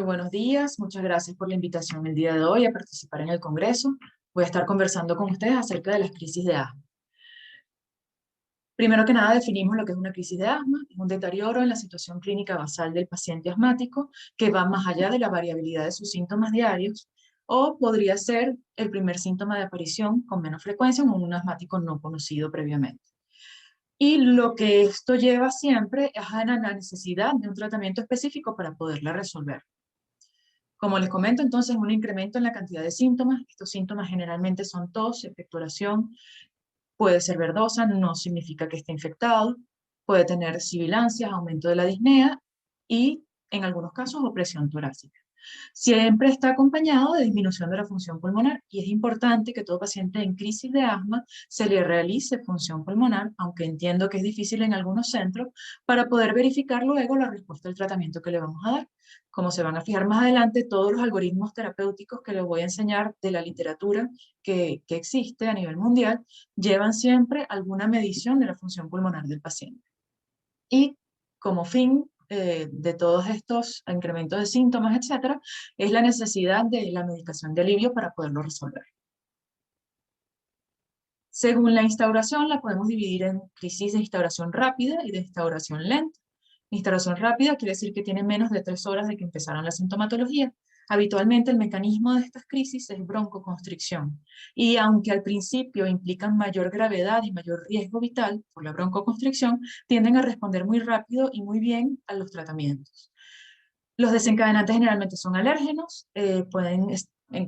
buenos días, muchas gracias por la invitación el día de hoy a participar en el Congreso. Voy a estar conversando con ustedes acerca de las crisis de asma. Primero que nada, definimos lo que es una crisis de asma. Es un deterioro en la situación clínica basal del paciente asmático que va más allá de la variabilidad de sus síntomas diarios, o podría ser el primer síntoma de aparición con menos frecuencia en un asmático no conocido previamente. Y lo que esto lleva siempre es a la necesidad de un tratamiento específico para poderla resolver. Como les comento, entonces, un incremento en la cantidad de síntomas. Estos síntomas generalmente son tos, expectoración, puede ser verdosa, no significa que esté infectado, puede tener sibilancias, aumento de la disnea y, en algunos casos, opresión torácica. Siempre está acompañado de disminución de la función pulmonar y es importante que todo paciente en crisis de asma se le realice función pulmonar, aunque entiendo que es difícil en algunos centros, para poder verificar luego la respuesta al tratamiento que le vamos a dar. Como se van a fijar más adelante, todos los algoritmos terapéuticos que les voy a enseñar de la literatura que existe a nivel mundial llevan siempre alguna medición de la función pulmonar del paciente. Y como fin de todos estos incrementos de síntomas, etcétera, es la necesidad de la medicación de alivio para poderlo resolver. Según la instauración, la podemos dividir en crisis de instauración rápida y de instauración lenta. Instauración rápida quiere decir que tiene menos de 3 horas de que empezaron la sintomatología. Habitualmente el mecanismo de estas crisis es broncoconstricción. Y aunque al principio implican mayor gravedad y mayor riesgo vital por la broncoconstricción, tienden a responder muy rápido y muy bien a los tratamientos. Los desencadenantes generalmente son alérgenos,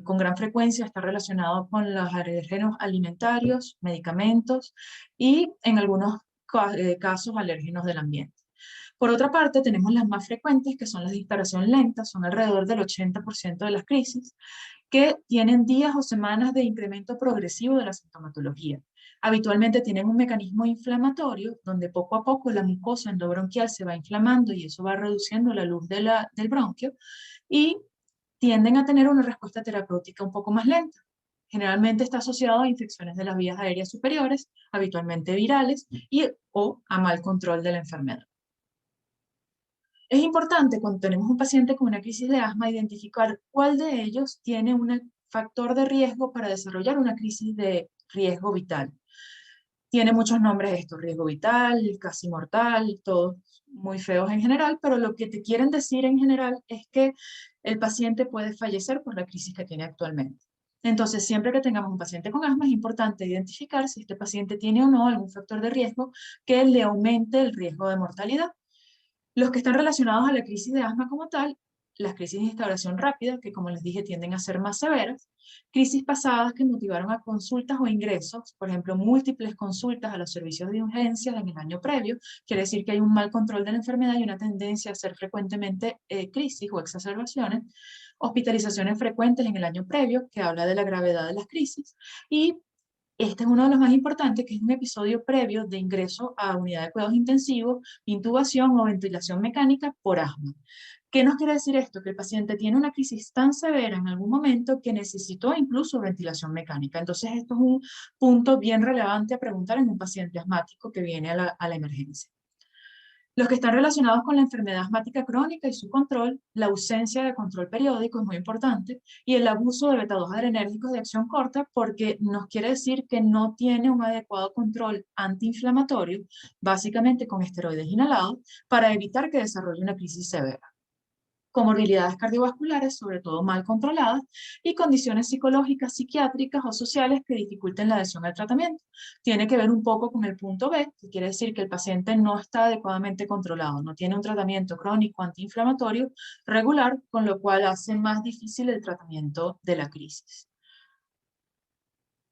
con gran frecuencia estar relacionados con los alérgenos alimentarios, medicamentos y en algunos casos alérgenos del ambiente. Por otra parte, tenemos las más frecuentes, que son las de instauración lenta, son alrededor del 80% de las crisis, que tienen días o semanas de incremento progresivo de la sintomatología. Habitualmente tienen un mecanismo inflamatorio, donde poco a poco la mucosa endobronquial se va inflamando y eso va reduciendo la luz del bronquio, y tienden a tener una respuesta terapéutica un poco más lenta. Generalmente está asociado a infecciones de las vías aéreas superiores, habitualmente virales, o a mal control de la enfermedad. Es importante cuando tenemos un paciente con una crisis de asma identificar cuál de ellos tiene un factor de riesgo para desarrollar una crisis de riesgo vital. Tiene muchos nombres esto: riesgo vital, casi mortal, todos muy feos en general, pero lo que te quieren decir en general es que el paciente puede fallecer por la crisis que tiene actualmente. Entonces, siempre que tengamos un paciente con asma, es importante identificar si este paciente tiene o no algún factor de riesgo que le aumente el riesgo de mortalidad. Los que están relacionados a la crisis de asma como tal, las crisis de instauración rápida, que como les dije tienden a ser más severas, crisis pasadas que motivaron a consultas o ingresos, por ejemplo, múltiples consultas a los servicios de urgencias en el año previo, quiere decir que hay un mal control de la enfermedad y una tendencia a hacer frecuentemente crisis o exacerbaciones, hospitalizaciones frecuentes en el año previo, que habla de la gravedad de las crisis, y este es uno de los más importantes, que es un episodio previo de ingreso a unidad de cuidados intensivos, intubación o ventilación mecánica por asma. ¿Qué nos quiere decir esto? Que el paciente tiene una crisis tan severa en algún momento que necesitó incluso ventilación mecánica. Entonces, esto es un punto bien relevante a preguntar en un paciente asmático que viene a la emergencia. Los que están relacionados con la enfermedad asmática crónica y su control, la ausencia de control periódico es muy importante, y el abuso de beta-2 adrenérgicos de acción corta, porque nos quiere decir que no tiene un adecuado control antiinflamatorio, básicamente con esteroides inhalados, para evitar que desarrolle una crisis severa. Comorbilidades cardiovasculares, sobre todo mal controladas, y condiciones psicológicas, psiquiátricas o sociales que dificulten la adhesión al tratamiento. Tiene que ver un poco con el punto B, que quiere decir que el paciente no está adecuadamente controlado, no tiene un tratamiento crónico antiinflamatorio regular, con lo cual hace más difícil el tratamiento de la crisis.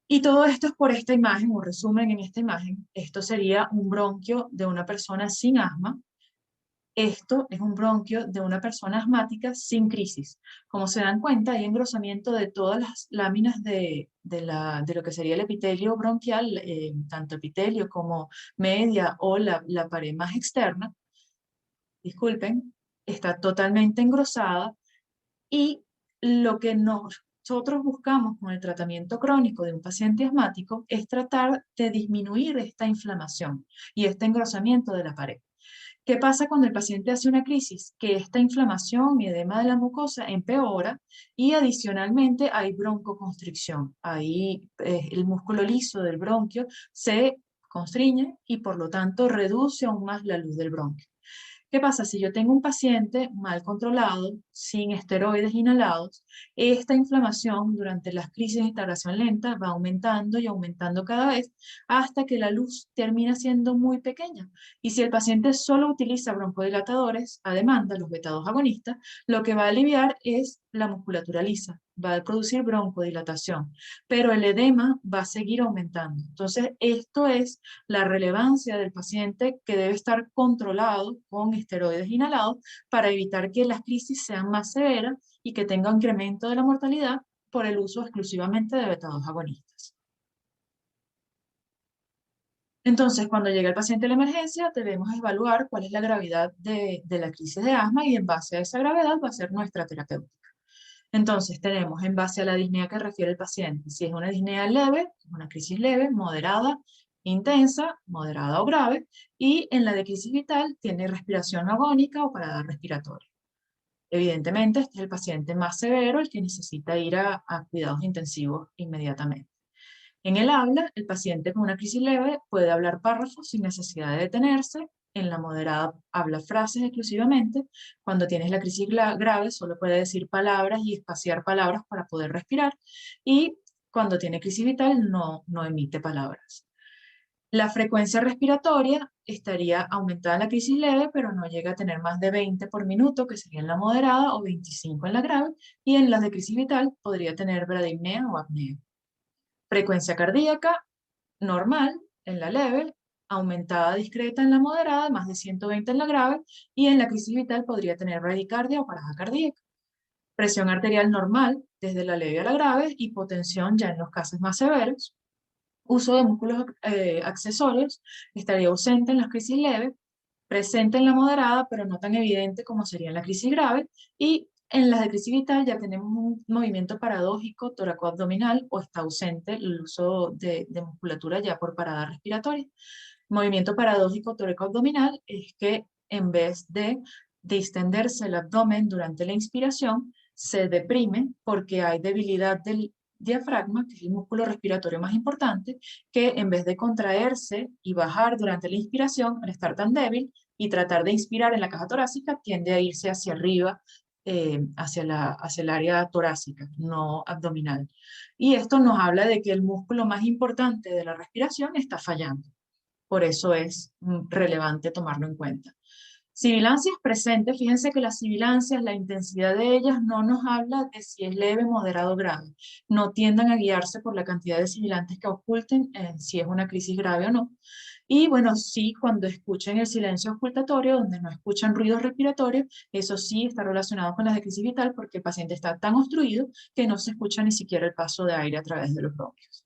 Y todo esto es por esta imagen, un resumen en esta imagen. Esto sería un bronquio de una persona sin asma. Esto es un bronquio de una persona asmática sin crisis. Como se dan cuenta, hay engrosamiento de todas las láminas de lo que sería el epitelio bronquial, tanto epitelio como media o la pared más externa. Disculpen, está totalmente engrosada, y lo que nosotros buscamos con el tratamiento crónico de un paciente asmático es tratar de disminuir esta inflamación y este engrosamiento de la pared. ¿Qué pasa cuando el paciente hace una crisis? Que esta inflamación y edema de la mucosa empeora y adicionalmente hay broncoconstricción. Ahí el músculo liso del bronquio se constriñe y por lo tanto reduce aún más la luz del bronquio. ¿Qué pasa? Si yo tengo un paciente mal controlado, sin esteroides inhalados, esta inflamación durante las crisis de instalación lenta va aumentando y aumentando cada vez hasta que la luz termina siendo muy pequeña. Y si el paciente solo utiliza broncodilatadores a demanda, los beta-2 agonistas, lo que va a aliviar es la musculatura lisa, va a producir broncodilatación, pero el edema va a seguir aumentando. Entonces, esto es la relevancia del paciente que debe estar controlado con esteroides inhalados para evitar que las crisis sean más severas y que tenga un incremento de la mortalidad por el uso exclusivamente de beta-2 agonistas. Entonces, cuando llega el paciente a la emergencia, debemos evaluar cuál es la gravedad de la crisis de asma y en base a esa gravedad va a ser nuestra terapéutica. Entonces, tenemos en base a la disnea que refiere el paciente, si es una disnea leve, una crisis leve, moderada, intensa, moderada o grave, y en la de crisis vital tiene respiración agónica o parada respiratoria. Evidentemente, este es el paciente más severo, el que necesita ir a cuidados intensivos inmediatamente. En el habla, el paciente con una crisis leve puede hablar párrafos sin necesidad de detenerse. En la moderada habla frases exclusivamente. Cuando tienes la crisis grave, solo puede decir palabras y espaciar palabras para poder respirar. Y cuando tiene crisis vital, no emite palabras. La frecuencia respiratoria estaría aumentada en la crisis leve, pero no llega a tener más de 20 por minuto, que sería en la moderada, o 25 en la grave. Y en las de crisis vital podría tener bradipnea o apnea. Frecuencia cardíaca normal en la leve, aumentada discreta en la moderada, más de 120 en la grave, y en la crisis vital podría tener bradicardia o parada cardíaca. Presión arterial normal desde la leve a la grave, hipotensión ya en los casos más severos. Uso de músculos accesorios estaría ausente en las crisis leves, presente en la moderada, pero no tan evidente como sería en la crisis grave, y en las de crisis vital ya tenemos un movimiento paradójico toracoabdominal o está ausente el uso de musculatura ya por parada respiratoria. Movimiento paradójico toracoabdominal es que en vez de distenderse el abdomen durante la inspiración, se deprime porque hay debilidad del diafragma, que es el músculo respiratorio más importante, que en vez de contraerse y bajar durante la inspiración, al estar tan débil y tratar de inspirar en la caja torácica, tiende a irse hacia arriba, hacia el área torácica, no abdominal. Y esto nos habla de que el músculo más importante de la respiración está fallando. Por eso es relevante tomarlo en cuenta. Sibilancias presentes, fíjense que las sibilancias, la intensidad de ellas no nos habla de si es leve, moderado o grave. No tiendan a guiarse por la cantidad de sibilantes que oculten si es una crisis grave o no. Y bueno, sí, cuando escuchen el silencio ocultatorio, donde no escuchan ruidos respiratorios, eso sí está relacionado con las de crisis vital porque el paciente está tan obstruido que no se escucha ni siquiera el paso de aire a través de los bronquios.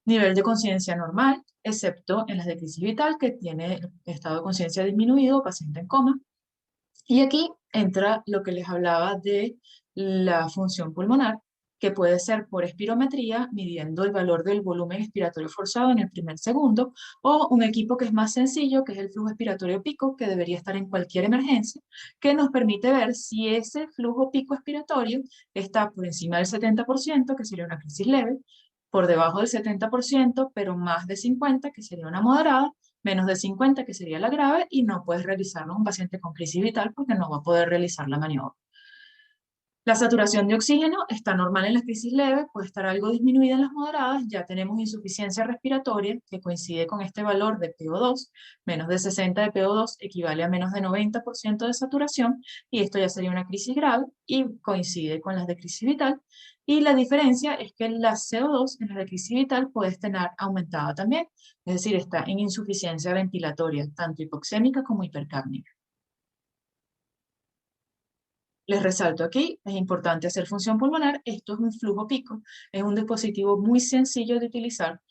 Nivel de conciencia normal, excepto en las de crisis vital, que tiene estado de conciencia disminuido, paciente en coma. Y aquí entra lo que les hablaba de la función pulmonar, que puede ser por espirometría, midiendo el valor del volumen expiratorio forzado en el primer segundo, o un equipo que es más sencillo, que es el flujo expiratorio pico, que debería estar en cualquier emergencia, que nos permite ver si ese flujo pico expiratorio está por encima del 70%, que sería una crisis leve, por debajo del 70%, pero más de 50%, que sería una moderada, menos de 50, que sería la grave, y no puedes realizarlo en un paciente con crisis vital porque no va a poder realizar la maniobra. La saturación de oxígeno está normal en las crisis leves, puede estar algo disminuida en las moderadas, ya tenemos insuficiencia respiratoria que coincide con este valor de PO2, menos de 60 de PO2 equivale a menos de 90% de saturación y esto ya sería una crisis grave y coincide con las de crisis vital. Y la diferencia es que la CO2 en la de crisis vital puede estar aumentada también, es decir, está en insuficiencia ventilatoria, tanto hipoxémica como hipercárnica. Les resalto aquí, es importante hacer función pulmonar, esto es un flujo pico, es un dispositivo muy sencillo de utilizar.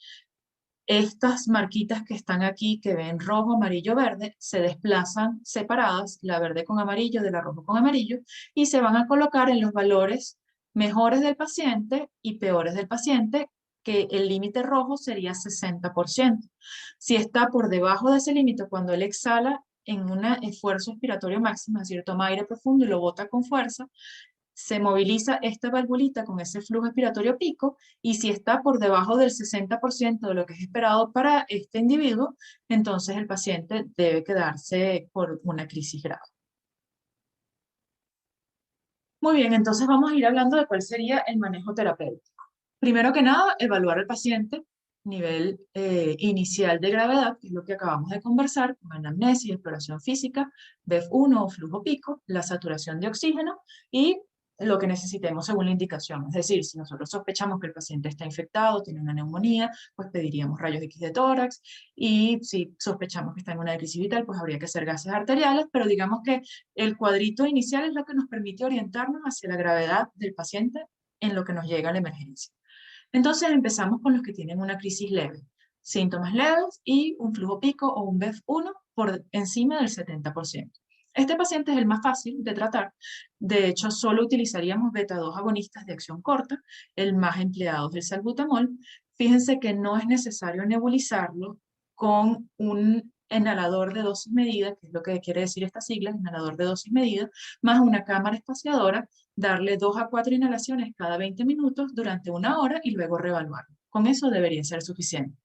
Estas marquitas que están aquí, que ven rojo, amarillo, verde, se desplazan separadas, la verde con amarillo de la rojo con amarillo, y se van a colocar en los valores mejores del paciente y peores del paciente, que el límite rojo sería 60%. Si está por debajo de ese límite cuando él exhala, en un esfuerzo expiratorio máximo, es decir, toma aire profundo y lo bota con fuerza, se moviliza esta valvulita con ese flujo expiratorio pico, y si está por debajo del 60% de lo que es esperado para este individuo, entonces el paciente debe quedarse por una crisis grave. Muy bien, entonces vamos a ir hablando de cuál sería el manejo terapéutico. Primero que nada, evaluar al paciente, nivel inicial de gravedad, que es lo que acabamos de conversar, con anamnesis, exploración física, BEF1 o flujo pico, la saturación de oxígeno y lo que necesitemos según la indicación. Es decir, si nosotros sospechamos que el paciente está infectado, tiene una neumonía, pues pediríamos rayos X de tórax, y si sospechamos que está en una crisis vital, pues habría que hacer gases arteriales, pero digamos que el cuadrito inicial es lo que nos permite orientarnos hacia la gravedad del paciente en lo que nos llega a la emergencia. Entonces empezamos con los que tienen una crisis leve, síntomas leves y un flujo pico o un BEF1 por encima del 70%. Este paciente es el más fácil de tratar. De hecho, solo utilizaríamos beta-2 agonistas de acción corta, el más empleado es el salbutamol. Fíjense que no es necesario nebulizarlo con un inhalador de dosis medida, que es lo que quiere decir esta sigla, inhalador de dosis medida, más una cámara espaciadora, darle 2 a 4 inhalaciones cada 20 minutos durante una hora y luego reevaluar. Con eso debería ser suficiente.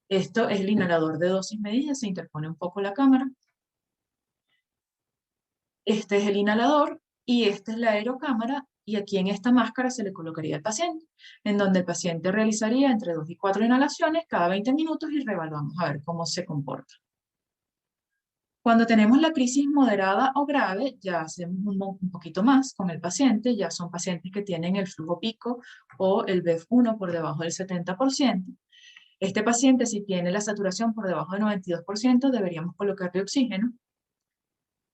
Esto es el inhalador de dosis medida, se interpone un poco la cámara. Este es el inhalador y esta es la aerocámara, y aquí en esta máscara se le colocaría al paciente, en donde el paciente realizaría entre 2 y 4 inhalaciones cada 20 minutos y reevaluamos a ver cómo se comporta. Cuando tenemos la crisis moderada o grave, ya hacemos un poquito más con el paciente, ya son pacientes que tienen el flujo pico o el BEF1 por debajo del 70%. Este paciente, si tiene la saturación por debajo del 92%, deberíamos colocarle oxígeno.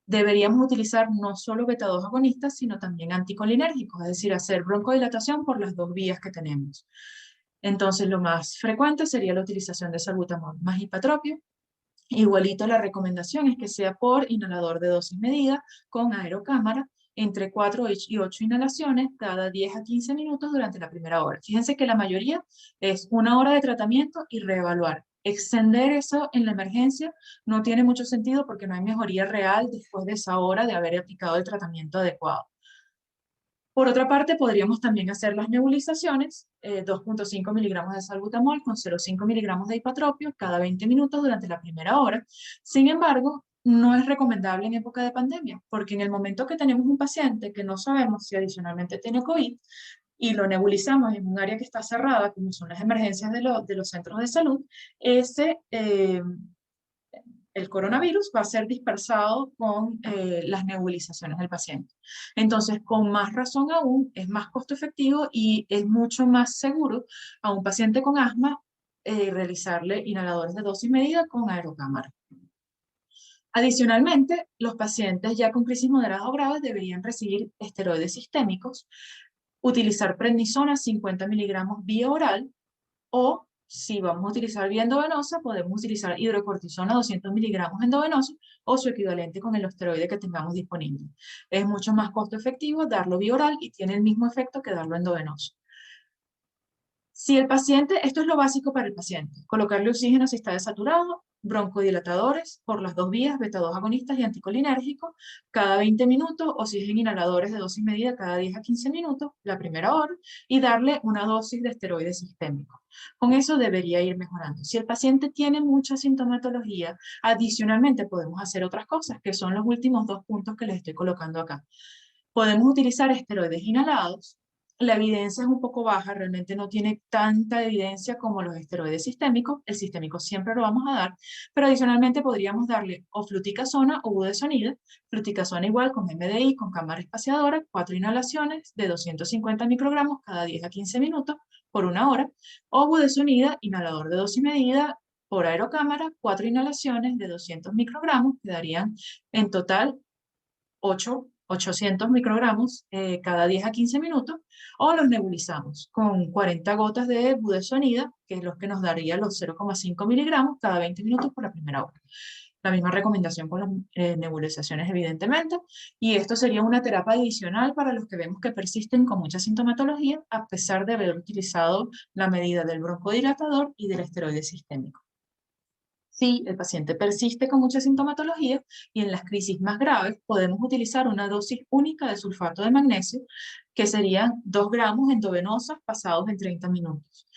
Deberíamos utilizar no solo beta-2 agonistas, sino también anticolinérgicos, es decir, hacer broncodilatación por las dos vías que tenemos. Entonces, lo más frecuente sería la utilización de salbutamol más hipatropio. Igualito, la recomendación es que sea por inhalador de dosis medida con aerocámara, entre 4 y 8 inhalaciones cada 10 a 15 minutos durante la primera hora. Fíjense que la mayoría es una hora de tratamiento y reevaluar. Extender eso en la emergencia no tiene mucho sentido porque no hay mejoría real después de esa hora de haber aplicado el tratamiento adecuado. Por otra parte, podríamos también hacer las nebulizaciones, 2.5 miligramos de salbutamol con 0.5 miligramos de hipatropio cada 20 minutos durante la primera hora. Sin embargo, no es recomendable en época de pandemia, porque en el momento que tenemos un paciente que no sabemos si adicionalmente tiene COVID y lo nebulizamos en un área que está cerrada, como son las emergencias de los centros de salud, el coronavirus va a ser dispersado con las nebulizaciones del paciente. Entonces, con más razón aún, es más costo efectivo y es mucho más seguro a un paciente con asma realizarle inhaladores de dosis medida con aerocámara. Adicionalmente, los pacientes ya con crisis moderadas o graves deberían recibir esteroides sistémicos, utilizar prednisona 50 miligramos vía oral, o si vamos a utilizar vía endovenosa, podemos utilizar hidrocortisona 200 miligramos endovenoso o su equivalente con el esteroide que tengamos disponible. Es mucho más costo efectivo darlo vía oral y tiene el mismo efecto que darlo endovenoso. Si el paciente, esto es lo básico para el paciente, colocarle oxígeno si está desaturado, broncodilatadores por las dos vías, beta-2 agonistas y anticolinérgicos, cada 20 minutos, o si es en inhaladores de dosis medida, cada 10 a 15 minutos, la primera hora, y darle una dosis de esteroide sistémico. Con eso debería ir mejorando. Si el paciente tiene mucha sintomatología, adicionalmente podemos hacer otras cosas, que son los últimos dos puntos que les estoy colocando acá. Podemos utilizar esteroides inhalados. La evidencia es un poco baja, realmente no tiene tanta evidencia como los esteroides sistémicos. El sistémico siempre lo vamos a dar, pero adicionalmente podríamos darle o fluticasona o budesonida. Fluticasona igual con MDI, con cámara espaciadora, 4 inhalaciones de 250 microgramos cada 10 a 15 minutos por una hora, o budesonida, inhalador de dosis medida por aerocámara, 4 inhalaciones de 200 microgramos, que darían en total 800 microgramos cada 10 a 15 minutos, o los nebulizamos con 40 gotas de budesonida, que es lo que nos daría los 0,5 miligramos cada 20 minutos por la primera hora. La misma recomendación con las nebulizaciones, evidentemente, y esto sería una terapia adicional para los que vemos que persisten con mucha sintomatología, a pesar de haber utilizado la medida del broncodilatador y del esteroide sistémico. Si el paciente persiste con mucha sintomatología y en las crisis más graves podemos utilizar una dosis única de sulfato de magnesio, que serían 2 gramos endovenosos pasados en 30 minutos.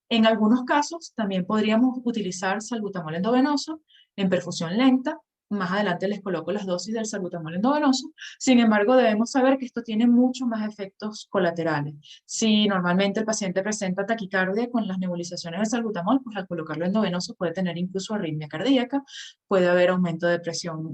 En algunos casos también podríamos utilizar salbutamol endovenoso en perfusión lenta. Más adelante les coloco las dosis del salbutamol endovenoso. Sin embargo, debemos saber que esto tiene muchos más efectos colaterales. Si normalmente el paciente presenta taquicardia con las nebulizaciones de salbutamol, pues al colocarlo endovenoso puede tener incluso arritmia cardíaca, puede haber aumento de presión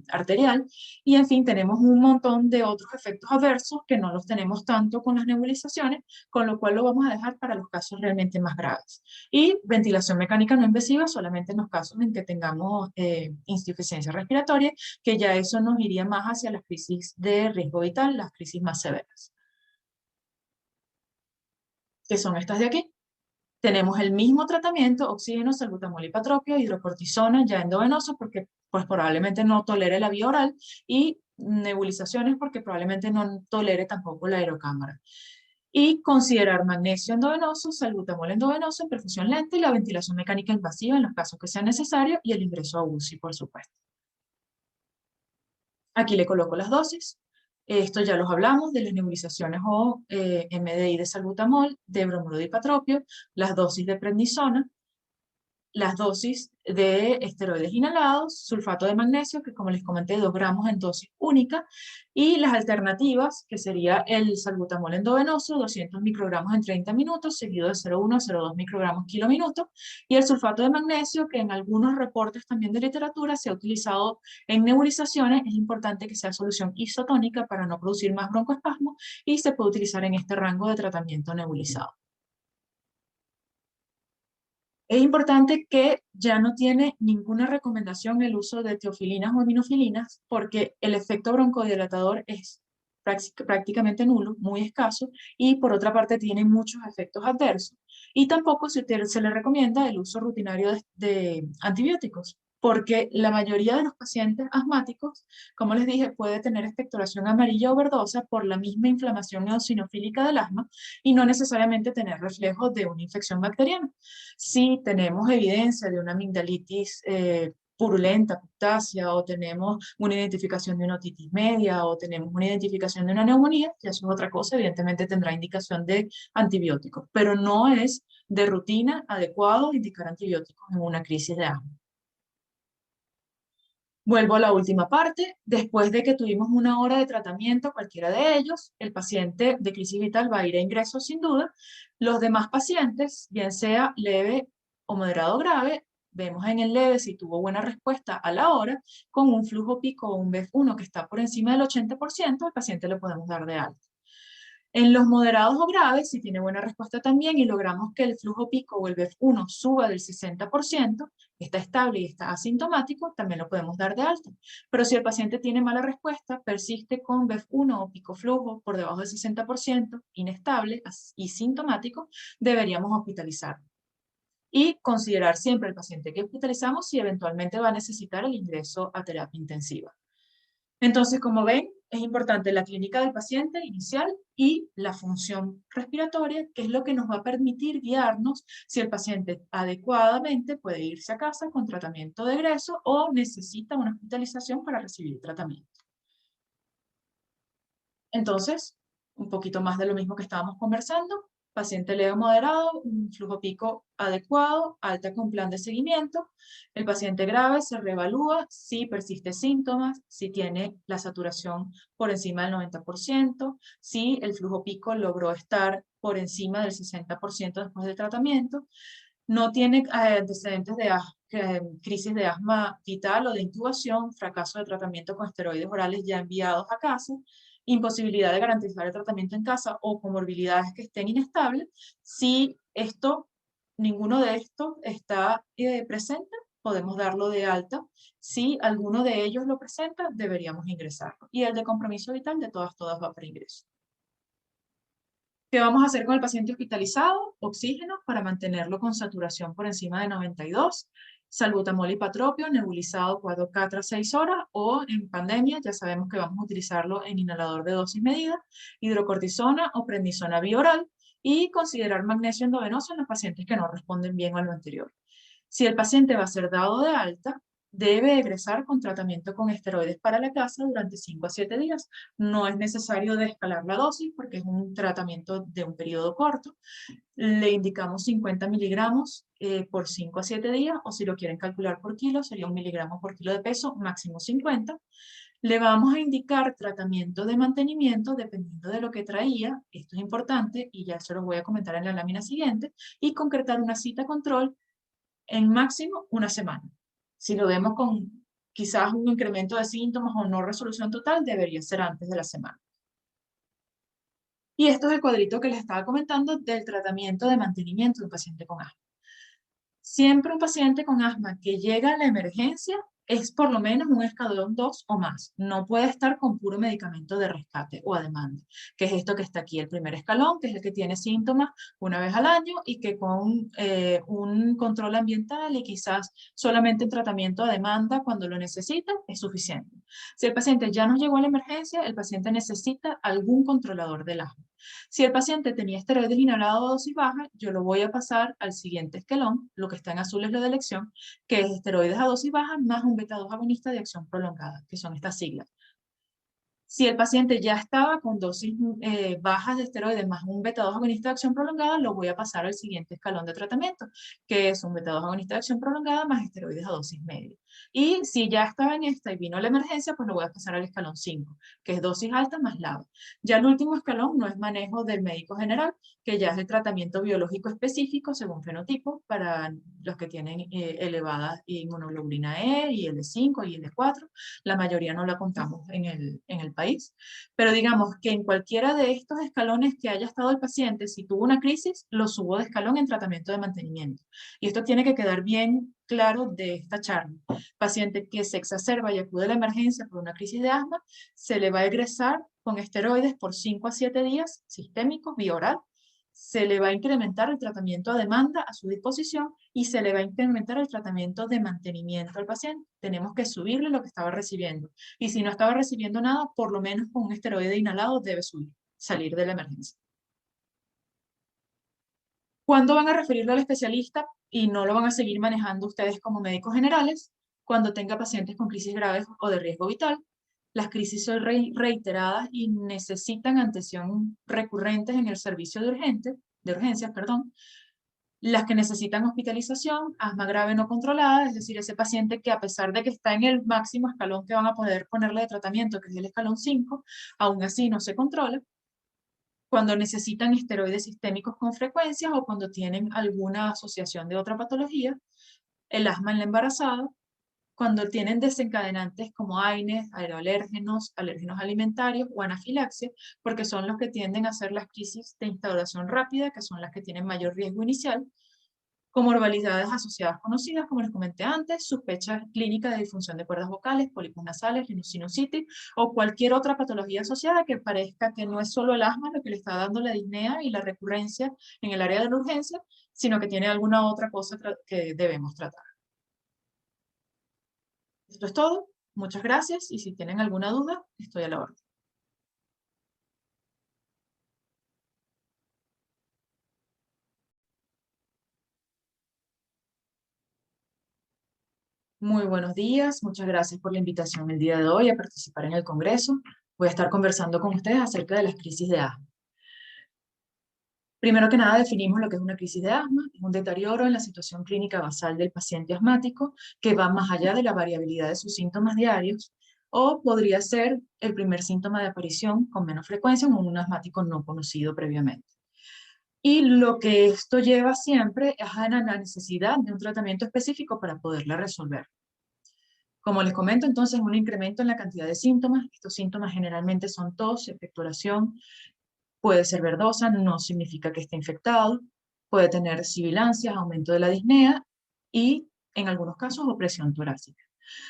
arterial y en fin, tenemos un montón de otros efectos adversos que no los tenemos tanto con las nebulizaciones, con lo cual lo vamos a dejar para los casos realmente más graves. Y ventilación mecánica no invasiva solamente en los casos en que tengamos insuficiencia respiratoria, que ya eso nos iría más hacia las crisis de riesgo vital, las crisis más severas. ¿Qué son estas de aquí? Tenemos el mismo tratamiento, oxígeno, salbutamol, ipatropio, hidrocortisona, ya endovenoso, porque pues probablemente no tolere la vía oral, y nebulizaciones porque probablemente no tolere tampoco la aerocámara. Y considerar magnesio endovenoso, salbutamol endovenoso en perfusión lenta y la ventilación mecánica invasiva en los casos que sea necesario y el ingreso a UCI, por supuesto. Aquí le coloco las dosis. Esto ya los hablamos de las nebulizaciones o MDI de salbutamol, de bromuro de ipatropio, las dosis de prednisona, las dosis de esteroides inhalados, sulfato de magnesio, que como les comenté, 2 gramos en dosis única, y las alternativas, que sería el salbutamol endovenoso, 200 microgramos en 30 minutos, seguido de 0,1 a 0,2 microgramos kilóminuto, y el sulfato de magnesio, que en algunos reportes también de literatura se ha utilizado en nebulizaciones. Es importante que sea solución isotónica para no producir más broncoespasmo, y se puede utilizar en este rango de tratamiento nebulizado. Es importante que ya no tiene ninguna recomendación el uso de teofilinas o aminofilinas porque el efecto broncodilatador es prácticamente nulo, muy escaso, y por otra parte tiene muchos efectos adversos. Y tampoco se le recomienda el uso rutinario de antibióticos, porque la mayoría de los pacientes asmáticos, como les dije, puede tener expectoración amarilla o verdosa por la misma inflamación eosinofílica del asma y no necesariamente tener reflejos de una infección bacteriana. Si tenemos evidencia de una amigdalitis purulenta, puctácea, o tenemos una identificación de una otitis media, o tenemos una identificación de una neumonía, ya eso es otra cosa, evidentemente tendrá indicación de antibióticos, pero no es de rutina adecuado indicar antibióticos en una crisis de asma. Vuelvo a la última parte. Después de que tuvimos 1 hora de tratamiento, cualquiera de ellos, el paciente de crisis vital va a ir a ingreso sin duda. Los demás pacientes, bien sea leve o moderado grave, vemos en el leve si tuvo buena respuesta a la hora, con un flujo pico o un BEF1 que está por encima del 80%, al paciente le podemos dar de alta. En los moderados o graves, si tiene buena respuesta también y logramos que el flujo pico o el BEF1 suba del 60%, está estable y está asintomático, también lo podemos dar de alta. Pero si el paciente tiene mala respuesta, persiste con BEF1 o pico flujo por debajo del 60%, inestable y sintomático, deberíamos hospitalizarlo. Y considerar siempre al paciente que hospitalizamos si eventualmente va a necesitar el ingreso a terapia intensiva. Entonces, como ven, es importante la clínica del paciente inicial y la función respiratoria, que es lo que nos va a permitir guiarnos si el paciente adecuadamente puede irse a casa con tratamiento de egreso o necesita una hospitalización para recibir tratamiento. Entonces, un poquito más de lo mismo que estábamos conversando. Paciente leve o moderado, un flujo pico adecuado, alta con plan de seguimiento. El paciente grave se reevalúa si persiste síntomas, si tiene la saturación por encima del 90%, si el flujo pico logró estar por encima del 60% después del tratamiento, no tiene antecedentes de crisis de asma vital o de intubación, fracaso de tratamiento con esteroides orales ya enviados a casa, imposibilidad de garantizar el tratamiento en casa o comorbilidades que estén inestables. Si ninguno de estos está presente, podemos darlo de alta. Si alguno de ellos lo presenta, deberíamos ingresarlo. Y el de compromiso vital, de todas va para ingreso. ¿Qué vamos a hacer con el paciente hospitalizado? Oxígeno para mantenerlo con saturación por encima de 92, salbutamol ipatropio nebulizado 4K tras 6 horas, o en pandemia ya sabemos que vamos a utilizarlo en inhalador de dosis medida, hidrocortisona o prednisona bioral, y considerar magnesio endovenoso en los pacientes que no responden bien a lo anterior. Si el paciente va a ser dado de alta, debe egresar con tratamiento con esteroides para la casa durante 5 a 7 días. No es necesario descalar la dosis porque es un tratamiento de un periodo corto. Le indicamos 50 miligramos por 5 a 7 días, o si lo quieren calcular por kilo, sería 1 miligramo por kilo de peso, máximo 50. Le vamos a indicar tratamiento de mantenimiento dependiendo de lo que traía, esto es importante y ya se los voy a comentar en la lámina siguiente, y concretar una cita control en máximo una semana. Si lo vemos con quizás un incremento de síntomas o no resolución total, debería ser antes de la semana. Y esto es el cuadrito que les estaba comentando del tratamiento de mantenimiento de un paciente con asma. Siempre un paciente con asma que llega a la emergencia es por lo menos un escalón 2 o más. No puede estar con puro medicamento de rescate o a demanda, que es esto que está aquí, el primer escalón, que es el que tiene síntomas una vez al año y que con un control ambiental y quizás solamente un tratamiento a demanda cuando lo necesita es suficiente. Si el paciente ya no llegó a la emergencia, el paciente necesita algún controlador del asma. Si el paciente tenía esteroides inhalados a dosis baja, yo lo voy a pasar al siguiente escalón, lo que está en azul es lo de elección, que es esteroides a dosis baja más un beta-2 agonista de acción prolongada, que son estas siglas. Si el paciente ya estaba con dosis bajas de esteroides más un beta-2 agonista de acción prolongada, lo voy a pasar al siguiente escalón de tratamiento, que es un beta-2 agonista de acción prolongada más esteroides a dosis media. Y si ya estaba en esta y vino la emergencia, pues lo voy a pasar al escalón 5, que es dosis alta más lava. Ya el último escalón no es manejo del médico general, que ya es el tratamiento biológico específico según fenotipo para los que tienen elevada inmunoglobulina E y L5 y L4. La mayoría no la contamos en el país, pero digamos que en cualquiera de estos escalones que haya estado el paciente, si tuvo una crisis, lo subo de escalón en tratamiento de mantenimiento. Y esto tiene que quedar bien claro de esta charla. Paciente que se exacerba y acude a la emergencia por una crisis de asma, se le va a egresar con esteroides por 5 a 7 días, sistémicos, vía oral. Se le va a incrementar el tratamiento a demanda a su disposición y se le va a incrementar el tratamiento de mantenimiento al paciente. Tenemos que subirle lo que estaba recibiendo. Y si no estaba recibiendo nada, por lo menos con un esteroide inhalado debe subir, salir de la emergencia. ¿Cuándo van a referirlo al especialista y no lo van a seguir manejando ustedes como médicos generales? Cuando tenga pacientes con crisis graves o de riesgo vital. Las crisis son reiteradas y necesitan atención recurrentes en el servicio de urgencias, perdón. Las que necesitan hospitalización, asma grave no controlada, es decir, ese paciente que a pesar de que está en el máximo escalón que van a poder ponerle de tratamiento, que es el escalón 5, aún así no se controla. Cuando necesitan esteroides sistémicos con frecuencia o cuando tienen alguna asociación de otra patología, el asma en la embarazada, cuando tienen desencadenantes como AINES, aeroalérgenos, alérgenos alimentarios o anafilaxia, porque son los que tienden a ser las crisis de instauración rápida, que son las que tienen mayor riesgo inicial, comorbilidades asociadas conocidas, como les comenté antes, sospecha clínica de disfunción de cuerdas vocales, pólipos nasales, sinusitis o cualquier otra patología asociada que parezca que no es solo el asma lo que le está dando la disnea y la recurrencia en el área de la urgencia, sino que tiene alguna otra cosa que debemos tratar. Esto es todo. Muchas gracias y si tienen alguna duda, estoy a la orden. Muy buenos días, muchas gracias por la invitación el día de hoy a participar en el Congreso. Voy a estar conversando con ustedes acerca de las crisis de asma. Primero que nada definimos lo que es una crisis de asma, es un deterioro en la situación clínica basal del paciente asmático que va más allá de la variabilidad de sus síntomas diarios o podría ser el primer síntoma de aparición con menos frecuencia en un asmático no conocido previamente. Y lo que esto lleva siempre es a la necesidad de un tratamiento específico para poderla resolver. Como les comento, entonces, un incremento en la cantidad de síntomas. Estos síntomas generalmente son tos, expectoración, puede ser verdosa, no significa que esté infectado, puede tener sibilancias, aumento de la disnea y, en algunos casos, opresión torácica.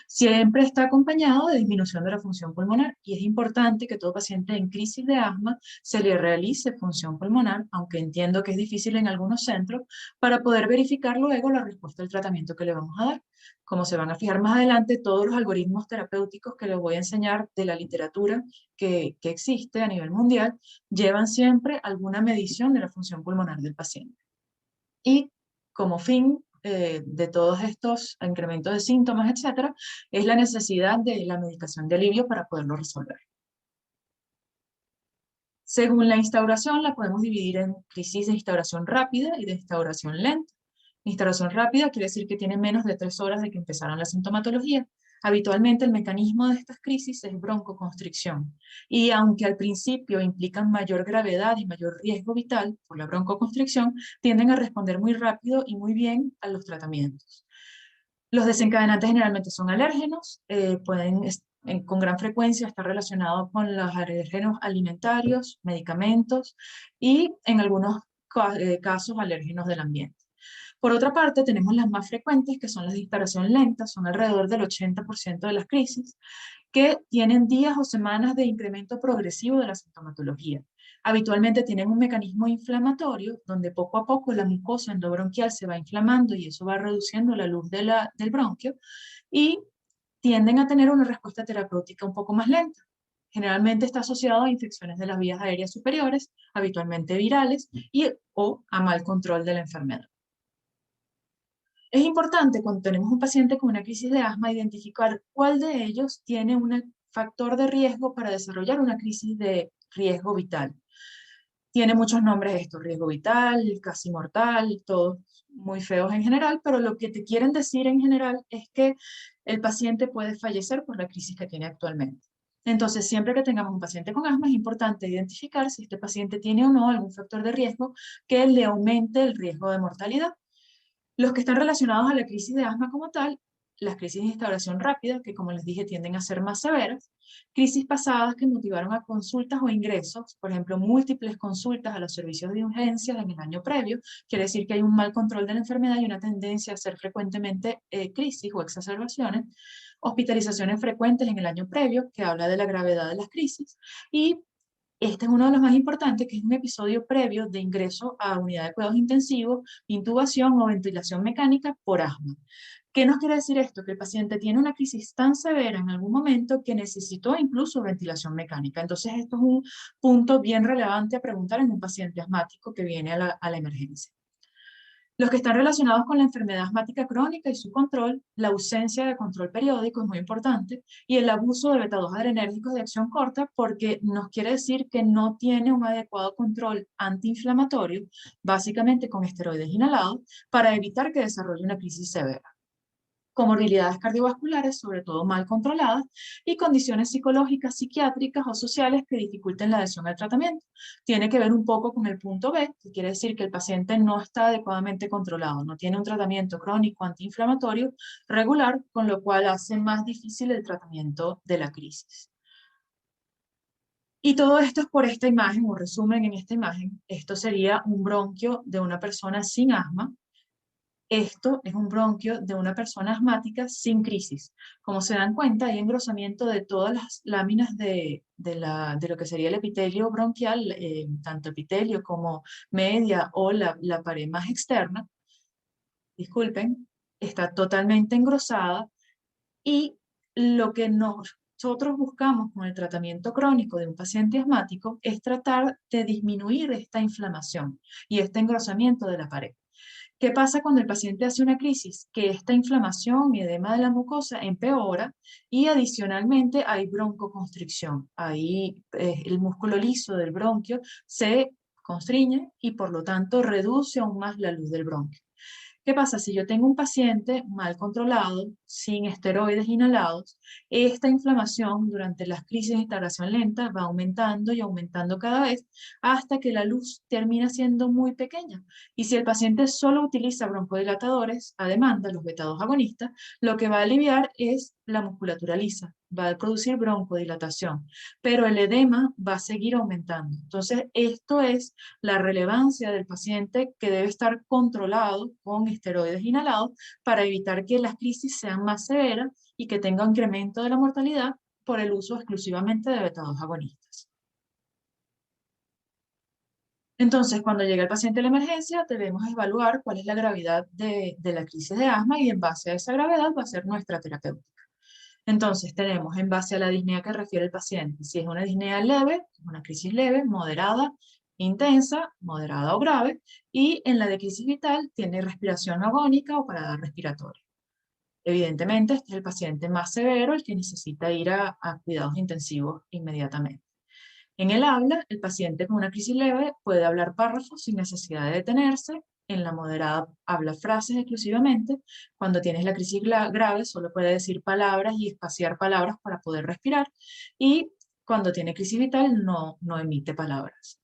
Siempre está acompañado de disminución de la función pulmonar y es importante que todo paciente en crisis de asma se le realice función pulmonar, aunque entiendo que es difícil en algunos centros, para poder verificar luego la respuesta al tratamiento que le vamos a dar. Como se van a fijar más adelante, todos los algoritmos terapéuticos que les voy a enseñar de la literatura que existe a nivel mundial llevan siempre alguna medición de la función pulmonar del paciente. Y como fin de todos estos incrementos de síntomas, etcétera, es la necesidad de la medicación de alivio para poderlo resolver. Según la instauración, la podemos dividir en crisis de instauración rápida y de instauración lenta. Instauración rápida quiere decir que tiene menos de 3 horas de que empezaron la sintomatología. Habitualmente el mecanismo de estas crisis es broncoconstricción, y aunque al principio implican mayor gravedad y mayor riesgo vital por la broncoconstricción, tienden a responder muy rápido y muy bien a los tratamientos. Los desencadenantes generalmente son alérgenos, con gran frecuencia estar relacionados con los alérgenos alimentarios, medicamentos y en algunos casos alérgenos del ambiente. Por otra parte, tenemos las más frecuentes, que son las de instauración lenta, son alrededor del 80% de las crisis, que tienen días o semanas de incremento progresivo de la sintomatología. Habitualmente tienen un mecanismo inflamatorio, donde poco a poco la mucosa endobronquial se va inflamando y eso va reduciendo la luz del bronquio, y tienden a tener una respuesta terapéutica un poco más lenta. Generalmente está asociado a infecciones de las vías aéreas superiores, habitualmente virales, o a mal control de la enfermedad. Es importante cuando tenemos un paciente con una crisis de asma identificar cuál de ellos tiene un factor de riesgo para desarrollar una crisis de riesgo vital. Tiene muchos nombres esto: riesgo vital, casi mortal, todos muy feos en general, pero lo que te quieren decir en general es que el paciente puede fallecer por la crisis que tiene actualmente. Entonces, siempre que tengamos un paciente con asma, es importante identificar si este paciente tiene o no algún factor de riesgo que le aumente el riesgo de mortalidad. Los que están relacionados a la crisis de asma como tal, las crisis de instauración rápida, que como les dije tienden a ser más severas, crisis pasadas que motivaron a consultas o ingresos, por ejemplo, múltiples consultas a los servicios de urgencias en el año previo, quiere decir que hay un mal control de la enfermedad y una tendencia a hacer frecuentemente crisis o exacerbaciones, hospitalizaciones frecuentes en el año previo, que habla de la gravedad de las crisis, y este es uno de los más importantes, que es un episodio previo de ingreso a unidad de cuidados intensivos, intubación o ventilación mecánica por asma. ¿Qué nos quiere decir esto? Que el paciente tiene una crisis tan severa en algún momento que necesitó incluso ventilación mecánica. Entonces, esto es un punto bien relevante a preguntar en un paciente asmático que viene a la emergencia. Los que están relacionados con la enfermedad asmática crónica y su control, la ausencia de control periódico es muy importante, y el abuso de beta-2 adrenérgicos de acción corta, porque nos quiere decir que no tiene un adecuado control antiinflamatorio, básicamente con esteroides inhalados, para evitar que desarrolle una crisis severa. Comorbilidades cardiovasculares, sobre todo mal controladas, y condiciones psicológicas, psiquiátricas o sociales que dificulten la adhesión al tratamiento. Tiene que ver un poco con el punto B, que quiere decir que el paciente no está adecuadamente controlado, no tiene un tratamiento crónico antiinflamatorio regular, con lo cual hace más difícil el tratamiento de la crisis. Y todo esto es por esta imagen, o resumen en esta imagen. Esto sería un bronquio de una persona sin asma. Esto es un bronquio de una persona asmática sin crisis. Como se dan cuenta, hay engrosamiento de todas las láminas de lo que sería el epitelio bronquial, tanto epitelio como media o la pared más externa, disculpen, está totalmente engrosada, y lo que nosotros buscamos con el tratamiento crónico de un paciente asmático es tratar de disminuir esta inflamación y este engrosamiento de la pared. ¿Qué pasa cuando el paciente hace una crisis? Que esta inflamación y edema de la mucosa empeora, y adicionalmente hay broncoconstricción. Ahí el músculo liso del bronquio se constriñe y por lo tanto reduce aún más la luz del bronquio. ¿Qué pasa? Si yo tengo un paciente mal controlado, sin esteroides inhalados, esta inflamación durante las crisis de instauración lenta va aumentando y aumentando cada vez hasta que la luz termina siendo muy pequeña. Y si el paciente solo utiliza broncodilatadores a demanda, los beta-2 agonistas, lo que va a aliviar es la musculatura lisa, va a producir broncodilatación, pero el edema va a seguir aumentando. Entonces, esto es la relevancia del paciente, que debe estar controlado con esteroides inhalados para evitar que las crisis sean más severas y que tenga un incremento de la mortalidad por el uso exclusivamente de beta-2 agonistas. Entonces, cuando llega el paciente a la emergencia, debemos evaluar cuál es la gravedad de la crisis de asma, y en base a esa gravedad va a ser nuestra terapéutica. Entonces, tenemos en base a la disnea que refiere el paciente, si es una disnea leve, una crisis leve, moderada, intensa, moderada o grave, y en la de crisis vital tiene respiración agónica o parada respiratoria. Evidentemente, este es el paciente más severo, el que necesita ir a cuidados intensivos inmediatamente. En el habla, el paciente con una crisis leve puede hablar párrafos sin necesidad de detenerse. En la moderada habla frases exclusivamente. Cuando tienes la crisis grave, solo puede decir palabras y espaciar palabras para poder respirar. Y cuando tiene crisis vital, no emite palabras.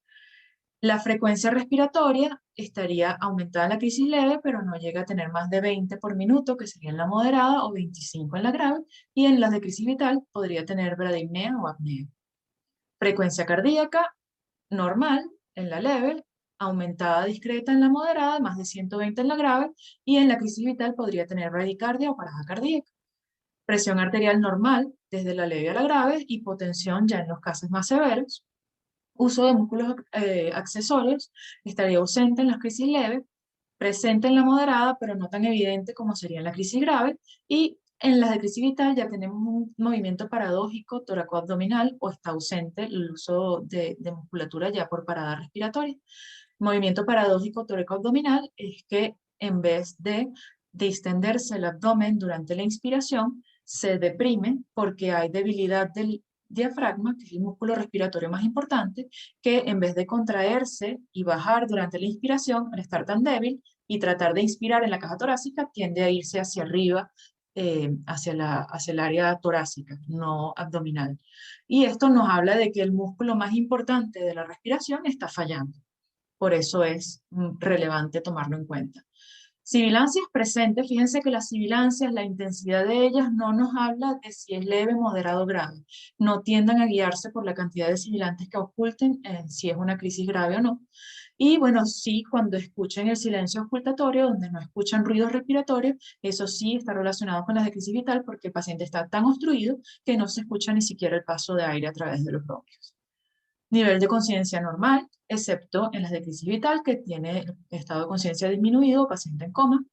La frecuencia respiratoria estaría aumentada en la crisis leve, pero no llega a tener más de 20 por minuto, que sería en la moderada, o 25 en la grave, y en las de crisis vital podría tener bradipnea o apnea. Frecuencia cardíaca normal en la leve, aumentada discreta en la moderada, más de 120 en la grave, y en la crisis vital podría tener bradicardia o parada cardíaca. Presión arterial normal desde la leve a la grave, hipotensión ya en los casos más severos. Uso de músculos accesorios estaría ausente en la crisis leve, presente en la moderada, pero no tan evidente como sería en la crisis grave, y en las de crisis vital ya tenemos un movimiento paradójico toracoabdominal o está ausente el uso de musculatura ya por parada respiratoria. Movimiento paradójico toracoabdominal es que en vez de distenderse el abdomen durante la inspiración, se deprime porque hay debilidad del diafragma, que es el músculo respiratorio más importante, que en vez de contraerse y bajar durante la inspiración, al estar tan débil y tratar de inspirar en la caja torácica, tiende a irse hacia arriba, hacia el área torácica, no abdominal. Y esto nos habla de que el músculo más importante de la respiración está fallando. Por eso es relevante tomarlo en cuenta. Sibilancias presentes, fíjense que las sibilancias, la intensidad de ellas no nos habla de si es leve, moderado o grave. No tiendan a guiarse por la cantidad de sibilantes que oculten si es una crisis grave o no. Y bueno, sí, cuando escuchen el silencio ocultatorio, donde no escuchan ruidos respiratorios, eso sí está relacionado con las de crisis vital porque el paciente está tan obstruido que no se escucha ni siquiera el paso de aire a través de los bronquios. Nivel de conciencia normal, excepto en las de crisis vital, que tiene estado de conciencia disminuido, paciente en coma.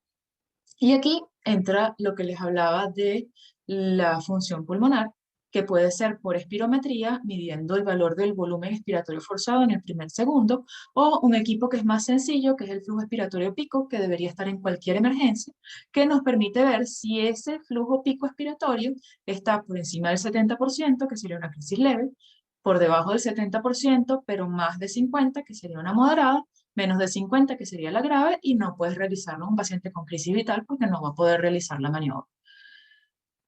Y aquí entra lo que les hablaba de la función pulmonar, que puede ser por espirometría, midiendo el valor del volumen expiratorio forzado en el primer segundo, o un equipo que es más sencillo, que es el flujo expiratorio pico, que debería estar en cualquier emergencia, que nos permite ver si ese flujo pico expiratorio está por encima del 70%, que sería una crisis leve, por debajo del 70%, pero más de 50%, que sería una moderada, menos de 50, que sería la grave, y no puedes realizarlo en un paciente con crisis vital porque no va a poder realizar la maniobra.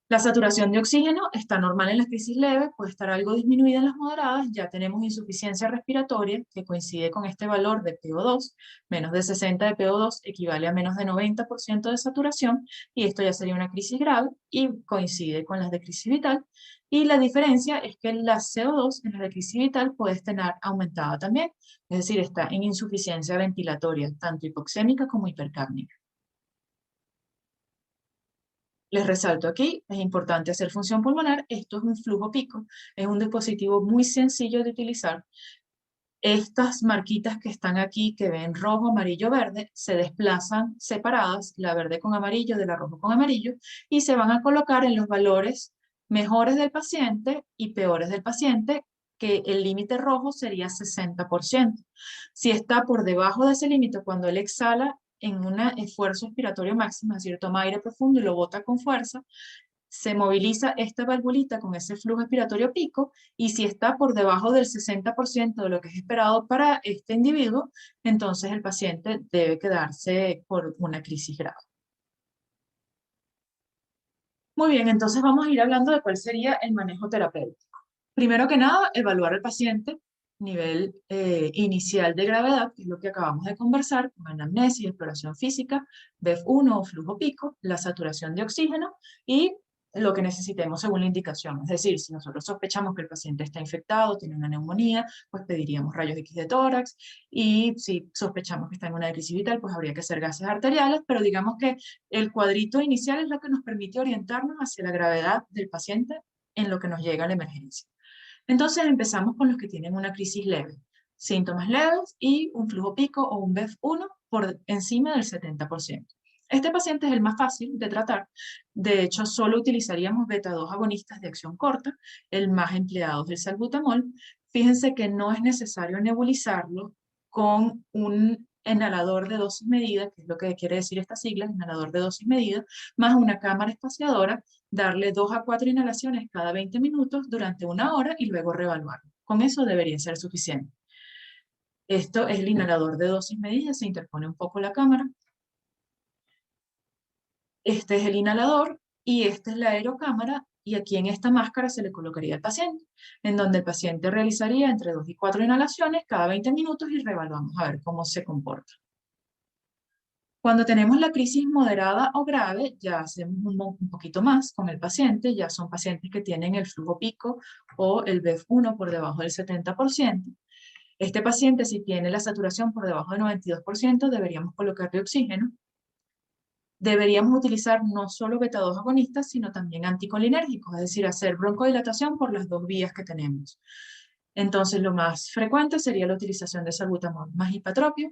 La saturación de oxígeno está normal en las crisis leves, puede estar algo disminuida en las moderadas, ya tenemos insuficiencia respiratoria que coincide con este valor de PO2, menos de 60 de PO2 equivale a menos de 90% de saturación, y esto ya sería una crisis grave y coincide con las de crisis vital, y la diferencia es que la CO2 en la de crisis vital puede estar aumentada también, es decir, está en insuficiencia ventilatoria, tanto hipoxémica como hipercápnica. Les resalto aquí, es importante hacer función pulmonar, esto es un flujo pico, es un dispositivo muy sencillo de utilizar. Estas marquitas que están aquí, que ven rojo, amarillo, verde, se desplazan separadas, la verde con amarillo de la rojo con amarillo, y se van a colocar en los valores mejores del paciente y peores del paciente, que el límite rojo sería 60%. Si está por debajo de ese límite, cuando él exhala en un esfuerzo expiratorio máximo, es decir, toma aire profundo y lo bota con fuerza, se moviliza esta valvulita con ese flujo expiratorio pico, y si está por debajo del 60% de lo que es esperado para este individuo, entonces el paciente debe quedarse por una crisis grave. Muy bien, entonces vamos a ir hablando de cuál sería el manejo terapéutico. Primero que nada, evaluar al paciente, nivel inicial de gravedad, que es lo que acabamos de conversar, con anamnesis, exploración física, BEF1 o flujo pico, la saturación de oxígeno y lo que necesitemos según la indicación. Es decir, si nosotros sospechamos que el paciente está infectado, tiene una neumonía, pues pediríamos rayos X de tórax, y si sospechamos que está en una crisis vital, pues habría que hacer gases arteriales, pero digamos que el cuadrito inicial es lo que nos permite orientarnos hacia la gravedad del paciente en lo que nos llega a la emergencia. Entonces empezamos con los que tienen una crisis leve, síntomas leves y un flujo pico o un BEF1 por encima del 70%. Este paciente es el más fácil de tratar. De hecho, solo utilizaríamos beta-2 agonistas de acción corta, el más empleado es el salbutamol. Fíjense que no es necesario nebulizarlo, con un inhalador de dosis medida, que es lo que quiere decir esta sigla, inhalador de dosis medida, más una cámara espaciadora, darle 2 a 4 inhalaciones cada 20 minutos durante 1 hora y luego reevaluar. Con eso debería ser suficiente. Esto es el inhalador de dosis medida, se interpone un poco la cámara. Este es el inhalador y esta es la aerocámara, y aquí en esta máscara se le colocaría al paciente, en donde el paciente realizaría entre 2 y 4 inhalaciones cada 20 minutos y reevaluamos a ver cómo se comporta. Cuando tenemos la crisis moderada o grave, ya hacemos un poquito más con el paciente, ya son pacientes que tienen el flujo pico o el BEF1 por debajo del 70%. Este paciente, si tiene la saturación por debajo del 92%, deberíamos colocarle oxígeno. Deberíamos utilizar no solo beta-2 agonistas, sino también anticolinérgicos, es decir, hacer broncodilatación por las dos vías que tenemos. Entonces, lo más frecuente sería la utilización de salbutamol más hipatropio.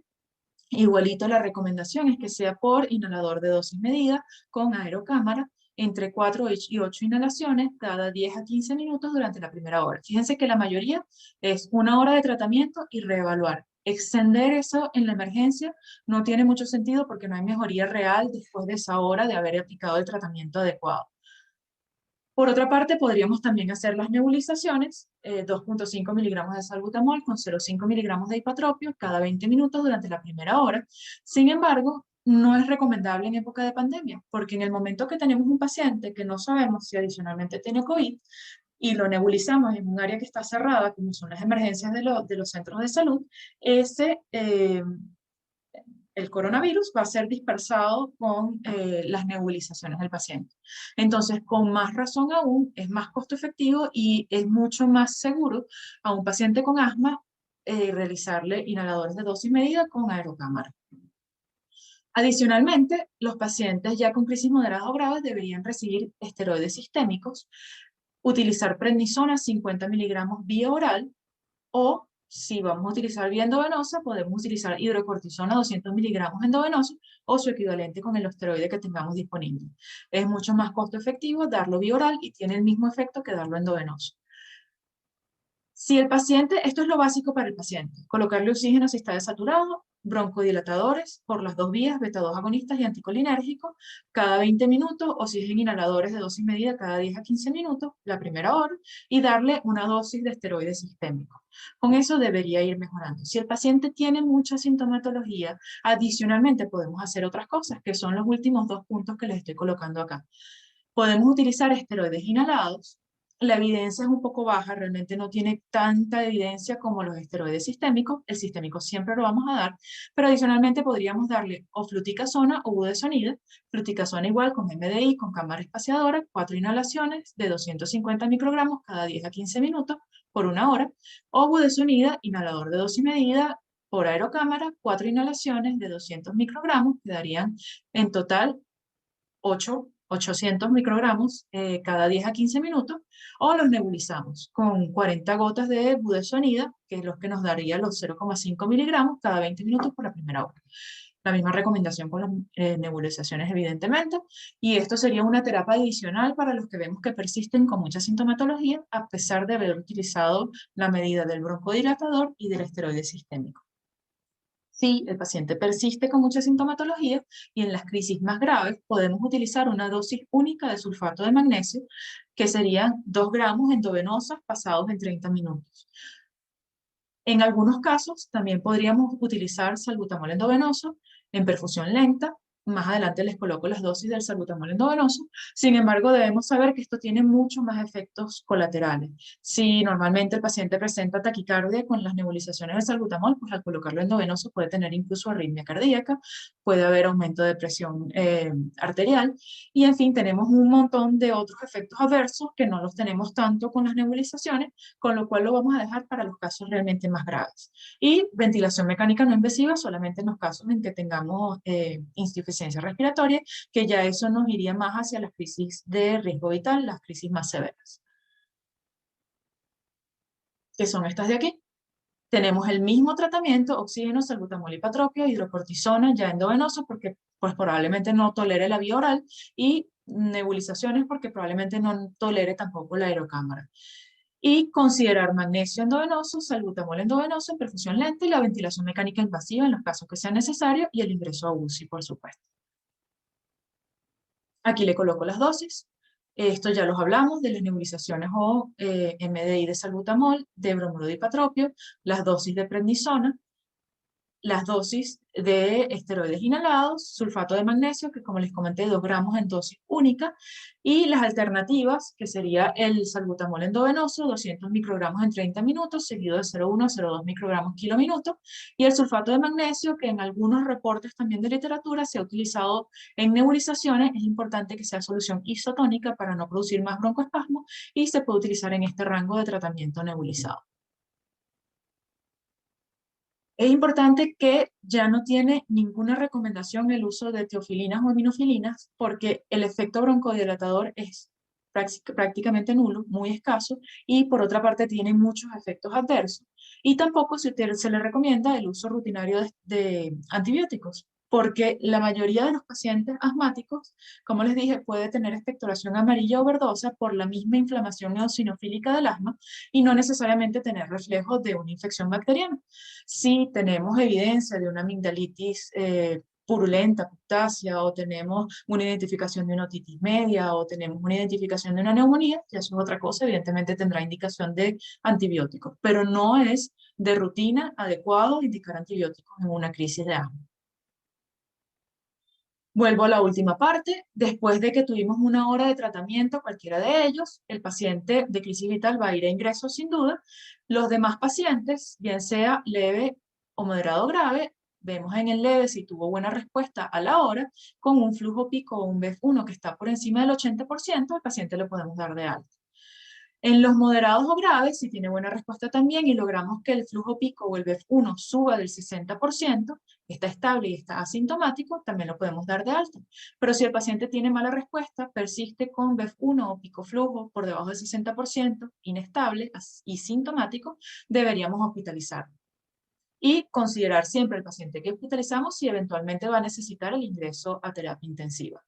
Igualito, la recomendación es que sea por inhalador de dosis medida con aerocámara, entre 4 y 8 inhalaciones cada 10 a 15 minutos durante la primera hora. Fíjense que la mayoría es 1 hora de tratamiento y reevaluar. Extender eso en la emergencia no tiene mucho sentido porque no hay mejoría real después de esa hora de haber aplicado el tratamiento adecuado. Por otra parte, podríamos también hacer las nebulizaciones, 2.5 miligramos de salbutamol con 0.5 miligramos de hipatropio cada 20 minutos durante la primera hora. Sin embargo, no es recomendable en época de pandemia, porque en el momento que tenemos un paciente que no sabemos si adicionalmente tiene COVID y lo nebulizamos en un área que está cerrada, como son las emergencias de los centros de salud, el coronavirus va a ser dispersado con las nebulizaciones del paciente. Entonces, con más razón aún, es más costo efectivo y es mucho más seguro a un paciente con asma realizarle inhaladores de dosis medida con aerocámara. Adicionalmente, los pacientes ya con crisis moderadas o graves deberían recibir esteroides sistémicos, utilizar prednisona 50 miligramos vía oral, o si vamos a utilizar vía endovenosa, podemos utilizar hidrocortisona 200 miligramos endovenoso o su equivalente con el esteroide que tengamos disponible. Es mucho más costo efectivo darlo vía oral y tiene el mismo efecto que darlo endovenoso. Si el paciente, esto es lo básico para el paciente, colocarle oxígeno si está desaturado, broncodilatadores por las dos vías, beta-2 agonistas y anticolinérgicos, cada 20 minutos, oxígeno inhaladores de dosis medida cada 10 a 15 minutos, la primera hora, y darle una dosis de esteroide sistémico. Con eso debería ir mejorando. Si el paciente tiene mucha sintomatología, adicionalmente podemos hacer otras cosas, que son los últimos 2 puntos que les estoy colocando acá. Podemos utilizar esteroides inhalados. La evidencia es un poco baja, realmente no tiene tanta evidencia como los esteroides sistémicos. El sistémico siempre lo vamos a dar, pero adicionalmente podríamos darle o fluticasona o budesonida. Fluticasona igual con MDI, con cámara espaciadora, 4 inhalaciones de 250 microgramos cada 10 a 15 minutos por 1 hora, o budesonida, inhalador de dosis medida por aerocámara, 4 inhalaciones de 200 microgramos, que darían en total 800 microgramos cada 10 a 15 minutos, o los nebulizamos con 40 gotas de budesonida, que es lo que nos daría los 0,5 miligramos cada 20 minutos por la primera hora. La misma recomendación con las nebulizaciones, evidentemente, y esto sería una terapia adicional para los que vemos que persisten con mucha sintomatología, a pesar de haber utilizado la medida del broncodilatador y del esteroide sistémico. Si el paciente persiste con mucha sintomatología y en las crisis más graves, podemos utilizar una dosis única de sulfato de magnesio, que serían 2 gramos endovenosos pasados en 30 minutos. En algunos casos, también podríamos utilizar salbutamol endovenoso en perfusión lenta. Más adelante les coloco las dosis del salbutamol endovenoso. Sin embargo, debemos saber que esto tiene muchos más efectos colaterales. Si normalmente el paciente presenta taquicardia con las nebulizaciones de salbutamol, pues al colocarlo endovenoso puede tener incluso arritmia cardíaca, puede haber aumento de presión arterial, y en fin, tenemos un montón de otros efectos adversos que no los tenemos tanto con las nebulizaciones, con lo cual lo vamos a dejar para los casos realmente más graves. Y ventilación mecánica no invasiva solamente en los casos en que tengamos insuficiencia respiratoria, que ya eso nos iría más hacia las crisis de riesgo vital, las crisis más severas, que son estas de aquí. Tenemos el mismo tratamiento, oxígeno, salbutamol, hipatropio, hidrocortisona, ya endovenoso, porque pues probablemente no tolere la vía oral, y nebulizaciones porque probablemente no tolere tampoco la aerocámara. Y considerar magnesio endovenoso, salbutamol endovenoso en perfusión lenta y la ventilación mecánica invasiva en los casos que sea necesario y el ingreso a UCI, por supuesto. Aquí le coloco las dosis. Esto ya los hablamos de las nebulizaciones o MDI de salbutamol, de bromuro de ipatropio, las dosis de prednisona, las dosis de esteroides inhalados, sulfato de magnesio, que como les comenté, 2 gramos en dosis única, y las alternativas, que sería el salbutamol endovenoso, 200 microgramos en 30 minutos, seguido de 0,1 a 0,2 microgramos kilominuto, y el sulfato de magnesio, que en algunos reportes también de literatura se ha utilizado en nebulizaciones. Es importante que sea solución isotónica para no producir más broncoespasmo, y se puede utilizar en este rango de tratamiento nebulizado. Es importante que ya no tiene ninguna recomendación el uso de teofilinas o aminofilinas porque el efecto broncodilatador es prácticamente nulo, muy escaso, y por otra parte tiene muchos efectos adversos. Y tampoco se le recomienda el uso rutinario de antibióticos, porque la mayoría de los pacientes asmáticos, como les dije, puede tener expectoración amarilla o verdosa por la misma inflamación eosinofílica del asma y no necesariamente tener reflejos de una infección bacteriana. Si tenemos evidencia de una amigdalitis purulenta, puctácea, o tenemos una identificación de una otitis media, o tenemos una identificación de una neumonía, ya eso es otra cosa, evidentemente tendrá indicación de antibióticos, pero no es de rutina adecuado indicar antibióticos en una crisis de asma. Vuelvo a la última parte. Después de que tuvimos 1 hora de tratamiento, cualquiera de ellos, el paciente de crisis vital va a ir a ingreso sin duda. Los demás pacientes, bien sea leve o moderado grave, vemos en el leve si tuvo buena respuesta a la hora, con un flujo pico o un BEF1 que está por encima del 80%, al paciente le podemos dar de alta. En los moderados o graves, si tiene buena respuesta también y logramos que el flujo pico o el BEF1 suba del 60%, está estable y está asintomático, también lo podemos dar de alta. Pero si el paciente tiene mala respuesta, persiste con BEF1 o pico flujo por debajo del 60%, inestable y sintomático, deberíamos hospitalizarlo. Y considerar siempre el paciente que hospitalizamos si eventualmente va a necesitar el ingreso a terapia intensiva.